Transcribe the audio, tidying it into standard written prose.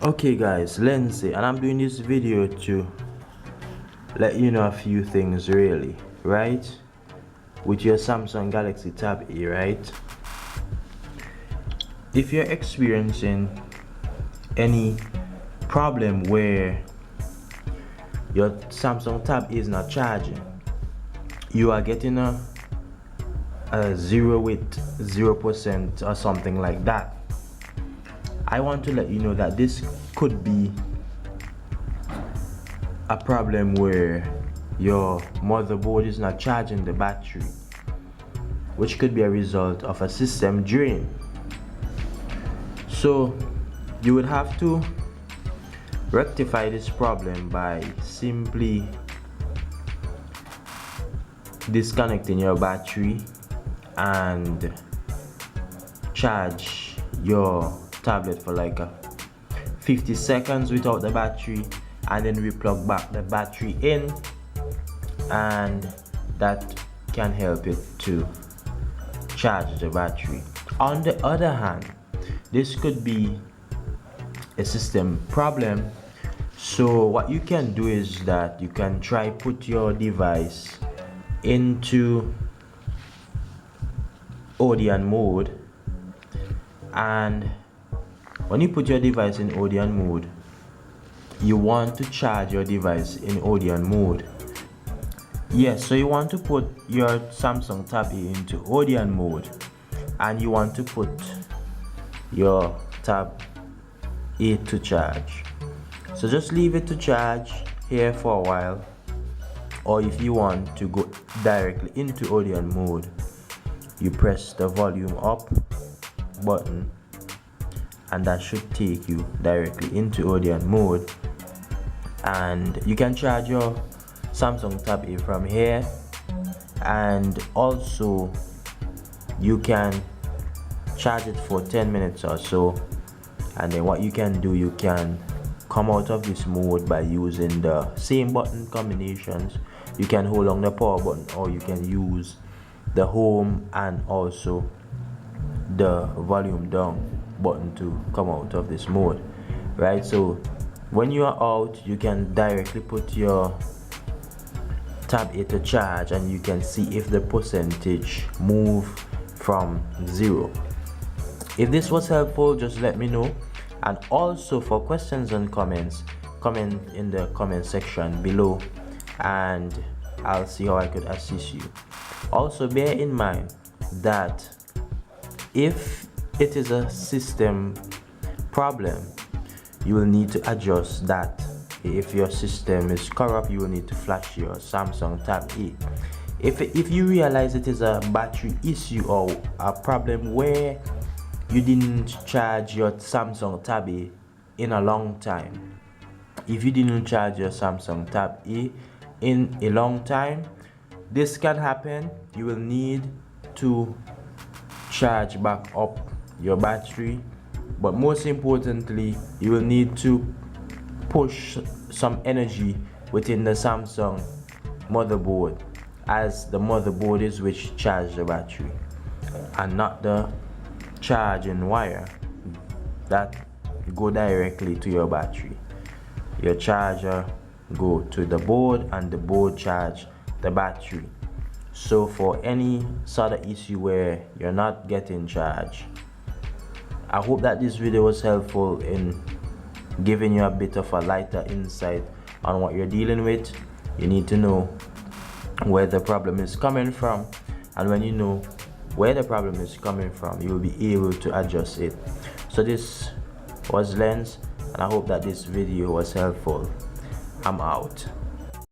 Okay guys, Lindsay, and I'm doing this video to let you know a few things really, right? With your Samsung Galaxy Tab A, right? If you're experiencing any problem where your Samsung Tab A is not charging, you are getting a 0 with 0% or something like that, I want to let you know that this could be a problem where your motherboard is not charging the battery, which could be a result of a system drain. So you would have to rectify this problem by simply disconnecting your battery and charge your tablet for like 50 seconds without the battery, and then we plug back the battery in, and that can help it to charge the battery. On the other hand, this could be a system problem, so what you can do is that you can try put your device into Odeon mode, and when you put your device in Odeon mode, you want to charge your device in Odeon mode. Yes, so you want to put your Samsung Tab A into Odeon mode, and you want to put your Tab A to charge. So just leave it to charge here for a while, or if you want to go directly into Odeon mode, you press the volume up button, and that should take you directly into Odeon mode, and you can charge your Samsung Tab A from here. And also you can charge it for 10 minutes or so, and then what you can do, you can come out of this mode by using the same button combinations. You can hold on the power button, or you can use the home and also the volume down button to come out of this mode, right? So when you are out, you can directly put your Tab A to charge, and you can see if the percentage move from 0. If this was helpful, just let me know, and also for questions and comments, comment in the comment section below, and I'll see how I could assist you. Also bear in mind that if it is a system problem, you will need to adjust that. If your system is corrupt, you will need to flash your Samsung Tab A. If you realize it is a battery issue or a problem where you didn't charge your Samsung Tab A in a long time, if you didn't charge your Samsung Tab A in a long time, this can happen. You will need to charge back up your battery, but most importantly, you will need to push some energy within the Samsung motherboard, as the motherboard is which charge the battery, and not the charging wire that go directly to your battery. Your charger go to the board, and the board charge the battery. So for any sort of issue where you're not getting charge, I hope that this video was helpful in giving you a bit of a lighter insight on what you're dealing with. You need to know where the problem is coming from, and when you know where the problem is coming from, you will be able to adjust it. So this was Lens, and I hope that this video was helpful. I'm out.